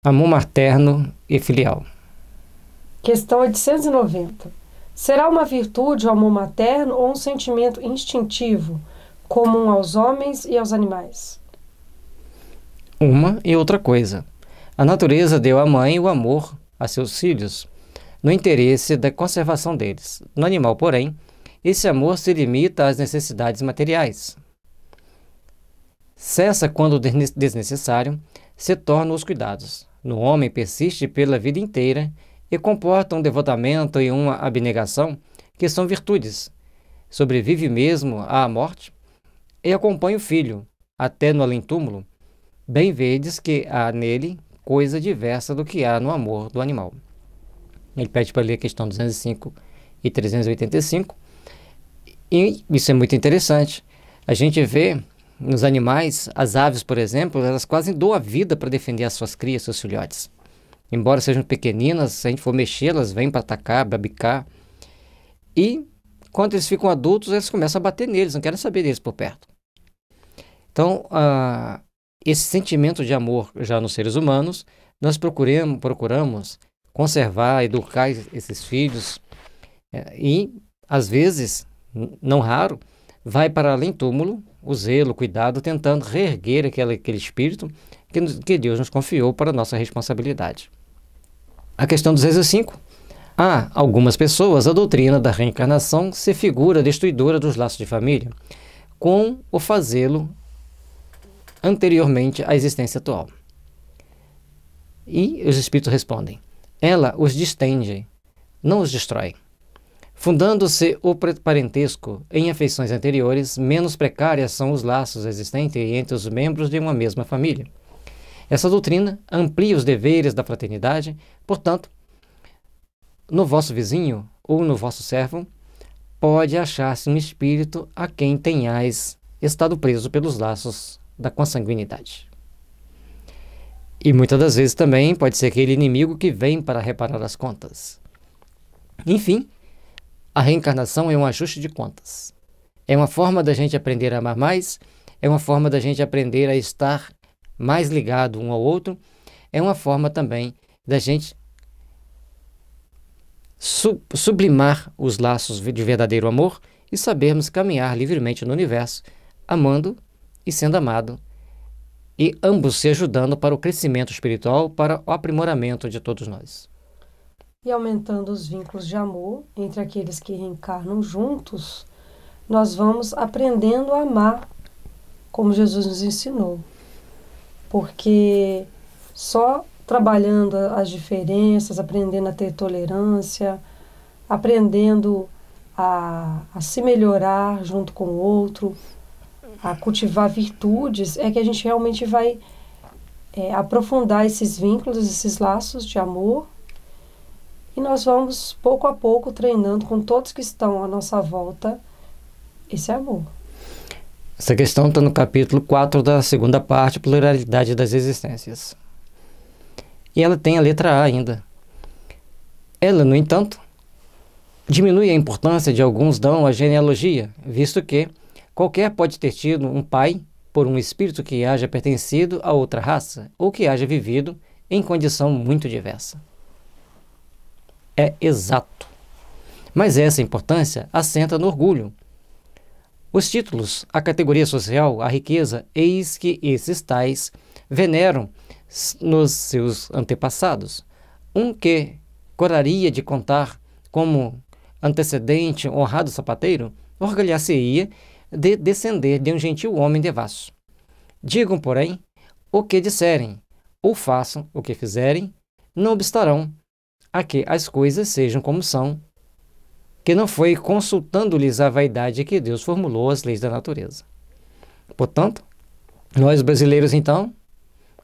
Amor materno e filial. Questão 890. Será uma virtude o amor materno ou um sentimento instintivo, comum aos homens e aos animais? Uma e outra coisa. A natureza deu à mãe o amor a seus filhos, no interesse da conservação deles. No animal, porém, esse amor se limita às necessidades materiais. Cessa quando desnecessário, se tornam os cuidados. No homem persiste pela vida inteira e comporta um devotamento e uma abnegação que são virtudes. Sobrevive mesmo à morte e acompanha o filho, até no além-túmulo. Bem vedes que há nele coisa diversa do que há no amor do animal. Ele pede para ler a questão 205 e 385. E isso é muito interessante. A gente vê nos animais, as aves, por exemplo, elas quase doam a vida para defender as suas crias, seus filhotes. Embora sejam pequeninas, se a gente for mexer, elas vêm para atacar, babicar. E quando eles ficam adultos, eles começam a bater neles, não querem saber deles por perto. Então, esse sentimento de amor já nos seres humanos, nós procuramos conservar, educar esses filhos e, às vezes, não raro, vai para além túmulo, o zelo, o cuidado, tentando reerguer aquele espírito que Deus nos confiou para a nossa responsabilidade. A questão 205. Há algumas pessoas, a doutrina da reencarnação se figura destruidora dos laços de família, com o fazê-lo anteriormente à existência atual. E os espíritos respondem: ela os distende, não os destrói. Fundando-se o parentesco em afeições anteriores, menos precárias são os laços existentes entre os membros de uma mesma família. Essa doutrina amplia os deveres da fraternidade, portanto, no vosso vizinho ou no vosso servo, pode achar-se um espírito a quem tenhais estado preso pelos laços da consanguinidade. E muitas das vezes também pode ser aquele inimigo que vem para reparar as contas. Enfim, a reencarnação é um ajuste de contas. É uma forma da gente aprender a amar mais, é uma forma da gente aprender a estar mais ligado um ao outro, é uma forma também da gente sublimar os laços de verdadeiro amor e sabermos caminhar livremente no universo, amando e sendo amado, e ambos se ajudando para o crescimento espiritual, para o aprimoramento de todos nós. E aumentando os vínculos de amor entre aqueles que reencarnam juntos, nós vamos aprendendo a amar como Jesus nos ensinou. Porque só trabalhando as diferenças, aprendendo a ter tolerância, aprendendo a se melhorar junto com o outro, a cultivar virtudes, é que a gente realmente vai aprofundar esses vínculos, esses laços de amor. E nós vamos, pouco a pouco, treinando com todos que estão à nossa volta esse amor. Essa questão está no capítulo 4 da segunda parte, Pluralidade das Existências. E ela tem a letra A ainda. Ela, no entanto, diminui a importância de alguns dão à genealogia, visto que qualquer pode ter tido um pai por um espírito que haja pertencido a outra raça ou que haja vivido em condição muito diversa. É exato. Mas essa importância assenta no orgulho. Os títulos, a categoria social, a riqueza, eis que esses tais veneram nos seus antepassados. Um que gostaria de contar como antecedente honrado sapateiro, orgulhar-se-ia de descender de um gentil homem devasso. Digam, porém, o que disserem, ou façam o que fizerem, não obstarão a que as coisas sejam como são, que não foi consultando-lhes a vaidade que Deus formulou as leis da natureza. Portanto, nós brasileiros, então,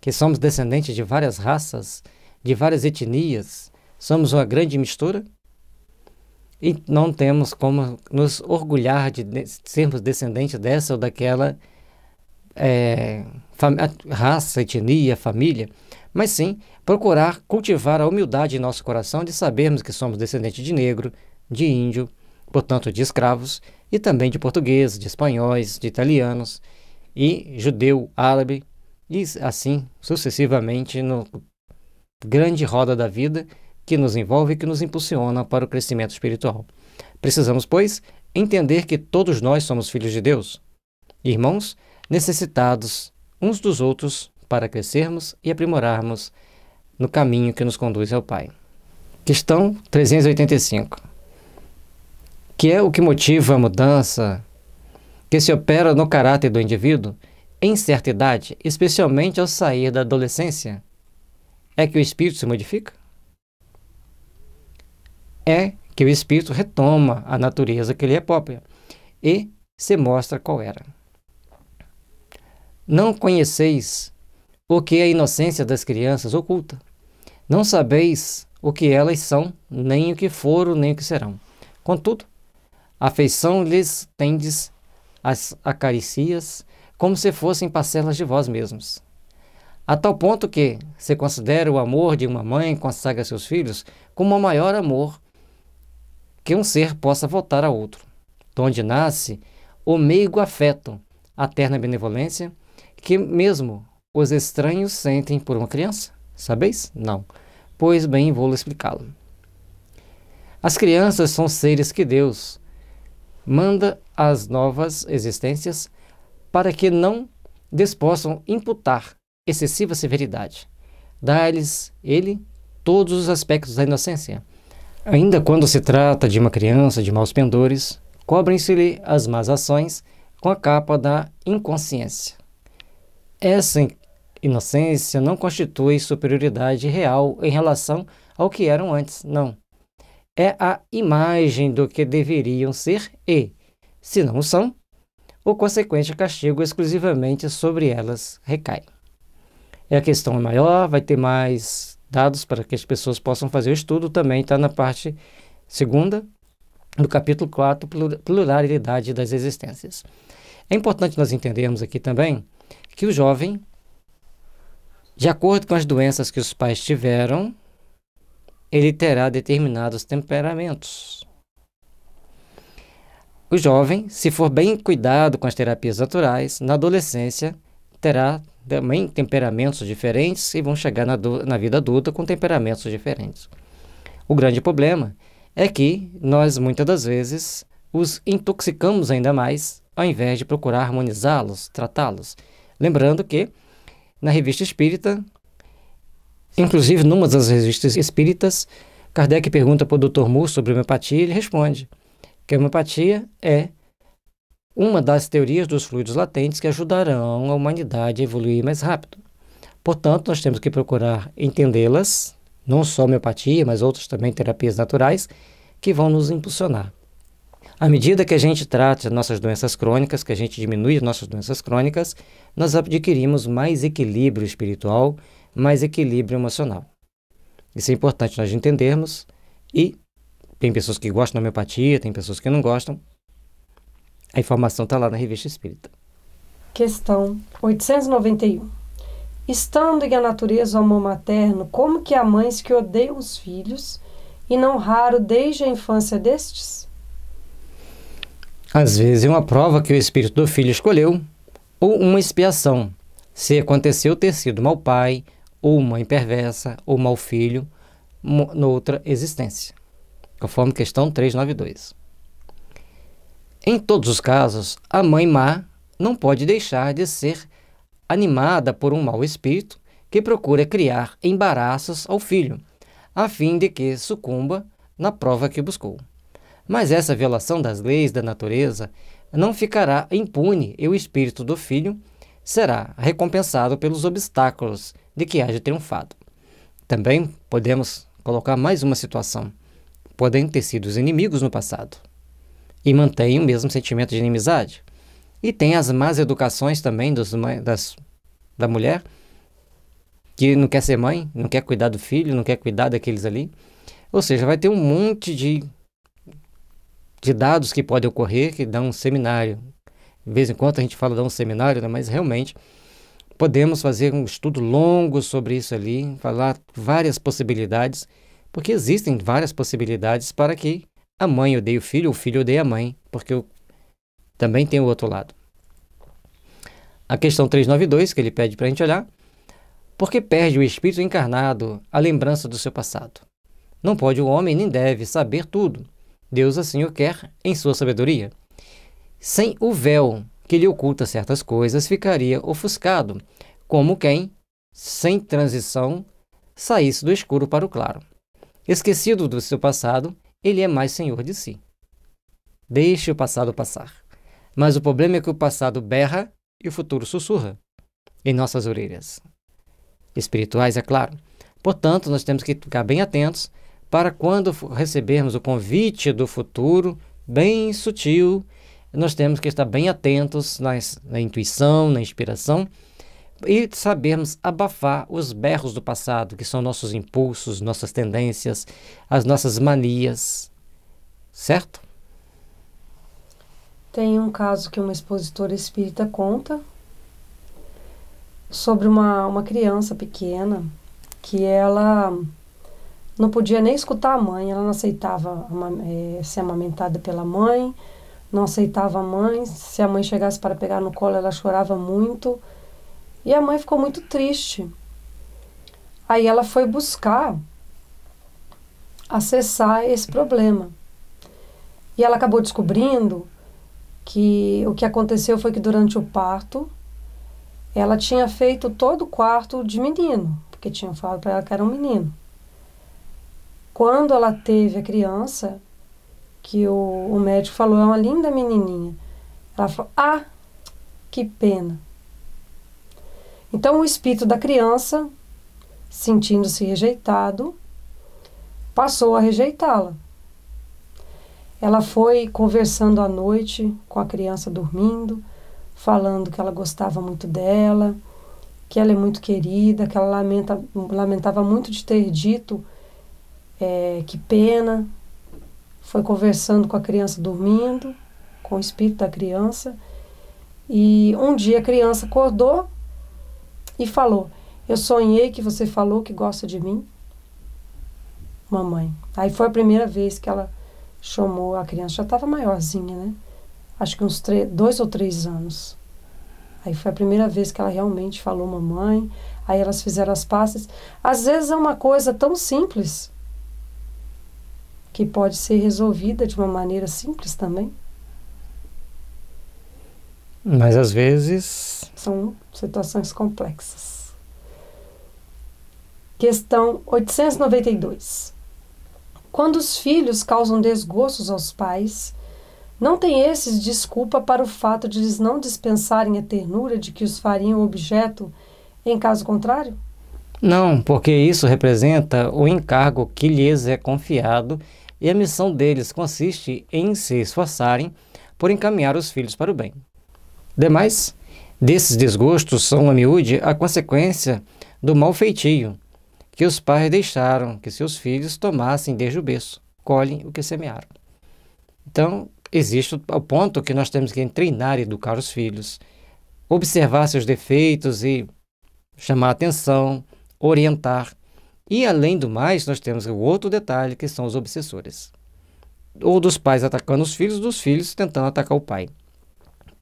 que somos descendentes de várias raças, de várias etnias, somos uma grande mistura, e não temos como nos orgulhar de sermos descendentes dessa ou daquela raça, etnia, família, mas sim procurar cultivar a humildade em nosso coração de sabermos que somos descendentes de negro, de índio, portanto de escravos, e também de portugueses, de espanhóis, de italianos, e judeu, árabe, e assim sucessivamente grande roda da vida que nos envolve e que nos impulsiona para o crescimento espiritual. Precisamos, pois, entender que todos nós somos filhos de Deus, irmãos necessitados uns dos outros para crescermos e aprimorarmos no caminho que nos conduz ao Pai. Questão 385. Que é o que motiva a mudança que se opera no caráter do indivíduo em certa idade, especialmente ao sair da adolescência? É que o espírito se modifica? É que o espírito retoma a natureza que lhe é própria e se mostra qual era. Não conheceis o que a inocência das crianças oculta. Não sabeis o que elas são, nem o que foram, nem o que serão. Contudo, a afeição lhes tendes as acaricias, como se fossem parcelas de vós mesmos. A tal ponto que se considera o amor de uma mãe consagra seus filhos como o maior amor que um ser possa voltar a outro, donde nasce o meigo afeto, a terna benevolência, que mesmo os estranhos sentem por uma criança. Sabeis? Não. Pois bem, vou explicá-lo. As crianças são seres que Deus manda às novas existências para que não lhes possam imputar excessiva severidade. Dá-lhes ele todos os aspectos da inocência. Ainda quando se trata de uma criança de maus pendores, cobrem-se-lhe as más ações com a capa da inconsciência. Essa inocência não constitui superioridade real em relação ao que eram antes, não. É a imagem do que deveriam ser e, se não o são, o consequente castigo exclusivamente sobre elas recai. A questão é maior, vai ter mais dados para que as pessoas possam fazer o estudo, também está na parte 2ª do capítulo 4, pluralidade das existências. É importante nós entendermos aqui também que o jovem, de acordo com as doenças que os pais tiveram, ele terá determinados temperamentos. O jovem, se for bem cuidado com as terapias naturais, na adolescência terá também temperamentos diferentes e vão chegar na vida adulta com temperamentos diferentes. O grande problema é que nós, muitas das vezes, os intoxicamos ainda mais, ao invés de procurar harmonizá-los, tratá-los. Lembrando que, na Revista Espírita, inclusive numa das revistas espíritas, Kardec pergunta para o Dr. Moore sobre homeopatia e ele responde que a homeopatia é uma das teorias dos fluidos latentes que ajudarão a humanidade a evoluir mais rápido. Portanto, nós temos que procurar entendê-las, não só a homeopatia, mas outras também terapias naturais, que vão nos impulsionar. À medida que a gente trata nossas doenças crônicas, que a gente diminui as nossas doenças crônicas, nós adquirimos mais equilíbrio espiritual, mais equilíbrio emocional. Isso é importante nós entendermos e tem pessoas que gostam da homeopatia, tem pessoas que não gostam. A informação está lá na Revista Espírita. Questão 891. Estando em a natureza o amor materno, como que há mães que odeiam os filhos, e não raro desde a infância destes? Às vezes é uma prova que o espírito do filho escolheu, ou uma expiação, se aconteceu ter sido mau pai, ou mãe perversa, ou mau filho, noutra existência, conforme questão 392. Em todos os casos, a mãe má não pode deixar de ser animada por um mau espírito que procura criar embaraços ao filho, a fim de que sucumba na prova que buscou. Mas essa violação das leis da natureza não ficará impune e o espírito do filho será recompensado pelos obstáculos de que haja triunfado. Também podemos colocar mais uma situação. Podem ter sido os inimigos no passado e mantêm o mesmo sentimento de inimizade. E tem as más educações também da mulher, que não quer ser mãe, não quer cuidar do filho, não quer cuidar daqueles ali. Ou seja, vai ter um monte de dados que podem ocorrer, que dão um seminário. De vez em quando a gente fala de um seminário, né? Mas realmente podemos fazer um estudo longo sobre isso ali, falar várias possibilidades, porque existem várias possibilidades para que a mãe odeie o filho odeie a mãe, porque também tem o outro lado. A questão 392, que ele pede para a gente olhar, Porque perde o espírito encarnado a lembrança do seu passado. Não pode o homem nem deve saber tudo. Deus assim o quer em sua sabedoria. Sem o véu que lhe oculta certas coisas, ficaria ofuscado, como quem, sem transição, saísse do escuro para o claro. Esquecido do seu passado, ele é mais senhor de si. Deixe o passado passar. Mas o problema é que o passado berra e o futuro sussurra em nossas orelhas. Espirituais, é claro. Portanto, nós temos que ficar bem atentos para quando recebermos o convite do futuro, bem sutil, nós temos que estar bem atentos na intuição, na inspiração, e sabermos abafar os berros do passado, que são nossos impulsos, nossas tendências, as nossas manias. Certo? Tem um caso que uma expositora espírita conta sobre uma criança pequena que ela não podia nem escutar a mãe, ela não aceitava ser amamentada pela mãe, não aceitava a mãe, se a mãe chegasse para pegar no colo ela chorava muito e a mãe ficou muito triste. Aí ela foi buscar acessar esse problema e ela acabou descobrindo que o que aconteceu foi que durante o parto ela tinha feito todo o quarto de menino, porque tinham falado para ela que era um menino. Quando ela teve a criança, que o médico falou, é uma linda menininha. Ela falou, ah, que pena. Então o espírito da criança, sentindo-se rejeitado, passou a rejeitá-la. Ela foi conversando à noite com a criança dormindo, falando que ela gostava muito dela, que ela é muito querida, que ela lamentava muito de ter dito que pena. Foi conversando com a criança dormindo, com o espírito da criança. E um dia a criança acordou e falou, eu sonhei que você falou que gosta de mim, mamãe. Aí foi a primeira vez que ela chamou a criança, já estava maiorzinha, né? Acho que uns 2 ou 3 anos. Aí foi a primeira vez que ela realmente falou mamãe, aí elas fizeram as pazes. Às vezes é uma coisa tão simples, que pode ser resolvida de uma maneira simples também. Mas às vezes são situações complexas. Questão 892. Quando os filhos causam desgostos aos pais, não tem esses desculpa para o fato de eles não dispensarem a ternura de que os fariam objeto em caso contrário? não, porque isso representa o encargo que lhes é confiado e a missão deles consiste em se esforçarem por encaminhar os filhos para o bem. Demais, desses desgostos são a miúde a consequência do mau feitio que os pais deixaram que seus filhos tomassem desde o berço, colhem o que semearam. Então, existe o ponto que nós temos que treinar e educar os filhos, observar seus defeitos e chamar atenção, orientar. E, além do mais, nós temos o outro detalhe, que são os obsessores. Ou dos pais atacando os filhos, dos filhos tentando atacar o pai,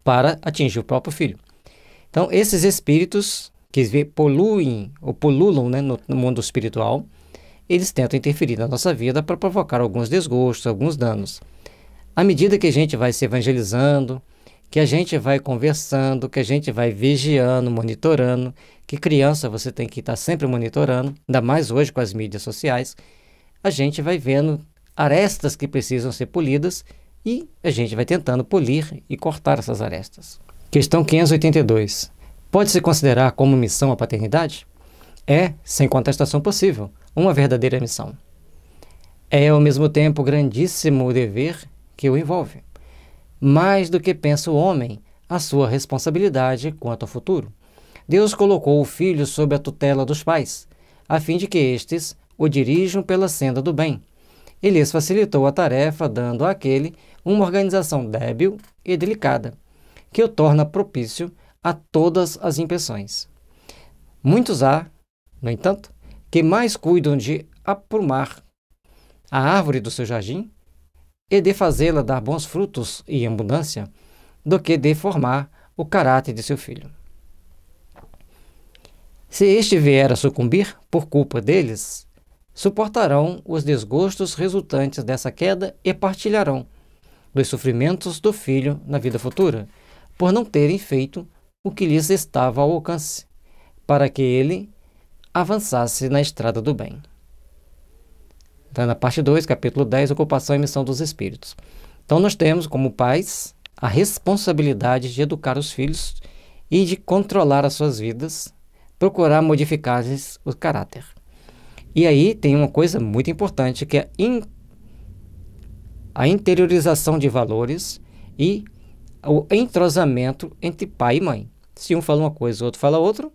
para atingir o próprio filho. Então, esses espíritos que poluem ou pululam, né, no mundo espiritual, eles tentam interferir na nossa vida para provocar alguns desgostos, alguns danos. À medida que a gente vai se evangelizando, que a gente vai conversando, que a gente vai vigiando, monitorando, que criança você tem que estar sempre monitorando, ainda mais hoje com as mídias sociais, a gente vai vendo arestas que precisam ser polidas e a gente vai tentando polir e cortar essas arestas. Questão 582. Pode-se considerar como missão a paternidade? É, sem contestação possível, uma verdadeira missão. É, ao mesmo tempo, grandíssimo o dever que o envolve. Mais do que pensa o homem, a sua responsabilidade quanto ao futuro. Deus colocou o filho sob a tutela dos pais, a fim de que estes o dirijam pela senda do bem. E lhes facilitou a tarefa, dando àquele uma organização débil e delicada, que o torna propício a todas as impressões. Muitos há, no entanto, que mais cuidam de aprumar a árvore do seu jardim e de fazê-la dar bons frutos e abundância, do que de formar o caráter de seu filho. Se este vier a sucumbir por culpa deles, suportarão os desgostos resultantes dessa queda e partilharão dos sofrimentos do filho na vida futura, por não terem feito o que lhes estava ao alcance, para que ele avançasse na estrada do bem. Então, na parte 2, capítulo 10, ocupação e missão dos espíritos. Então, nós temos, como pais, a responsabilidade de educar os filhos e de controlar as suas vidas, procurar modificar-lhes o caráter. E aí tem uma coisa muito importante, que é a interiorização de valores e o entrosamento entre pai e mãe. Se um fala uma coisa, o outro fala outra,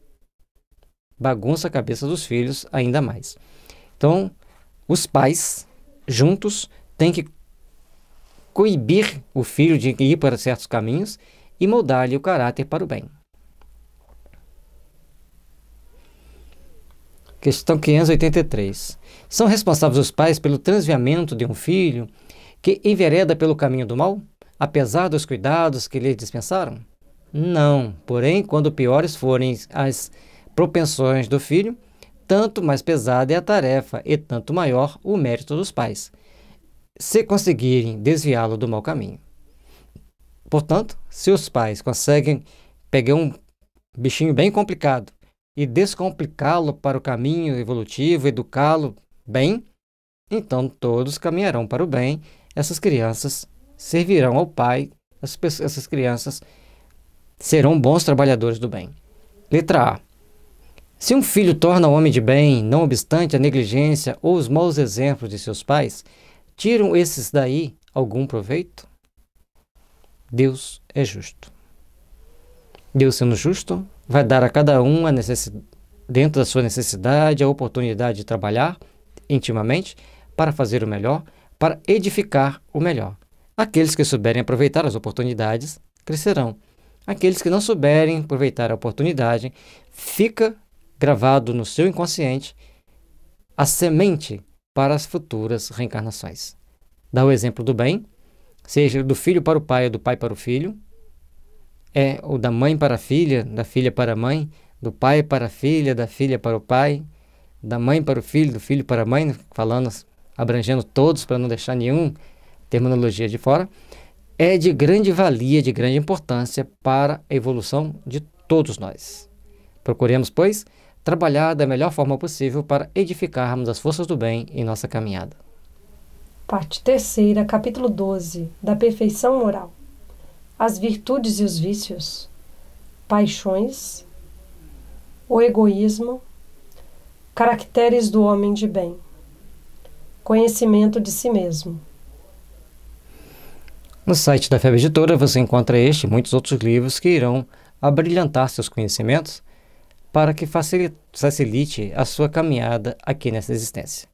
bagunça a cabeça dos filhos ainda mais. Então, os pais, juntos, têm que coibir o filho de ir para certos caminhos e moldar-lhe o caráter para o bem. Questão 583. São responsáveis os pais pelo transviamento de um filho que envereda pelo caminho do mal, apesar dos cuidados que lhe dispensaram? Não, porém, quando piores forem as propensões do filho, tanto mais pesada é a tarefa e tanto maior o mérito dos pais, se conseguirem desviá-lo do mau caminho. Portanto, se os pais conseguem pegar um bichinho bem complicado e descomplicá-lo para o caminho evolutivo, educá-lo bem, então todos caminharão para o bem. Essas crianças servirão ao pai, essas crianças serão bons trabalhadores do bem. Letra A. Se um filho torna homem de bem, não obstante a negligência ou os maus exemplos de seus pais, tiram esses daí algum proveito? Deus é justo. Deus, sendo justo, vai dar a cada um, dentro da sua necessidade, a oportunidade de trabalhar intimamente para fazer o melhor, para edificar o melhor. Aqueles que souberem aproveitar as oportunidades crescerão. Aqueles que não souberem aproveitar a oportunidade, fica gravado no seu inconsciente a semente para as futuras reencarnações. Dá o exemplo do bem, seja do filho para o pai ou do pai para o filho, ou da mãe para a filha, da filha para a mãe, do pai para a filha, da filha para o pai, da mãe para o filho, do filho para a mãe, falando, abrangendo todos para não deixar nenhuma terminologia de fora, é de grande valia, de grande importância para a evolução de todos nós. Procuremos, pois, trabalhar da melhor forma possível para edificarmos as forças do bem em nossa caminhada. Parte 3ª, capítulo 12, da perfeição moral. As virtudes e os vícios, paixões, o egoísmo, caracteres do homem de bem, conhecimento de si mesmo. No site da FEB Editora você encontra este e muitos outros livros que irão abrilhantar seus conhecimentos para que facilite a sua caminhada aqui nessa existência.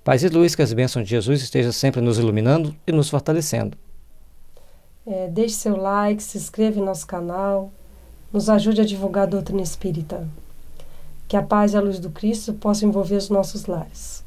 Paz e luz, que as bênçãos de Jesus estejam sempre nos iluminando e nos fortalecendo. Deixe seu like, se inscreva em nosso canal, nos ajude a divulgar a doutrina espírita. Que a paz e a luz do Cristo possam envolver os nossos lares.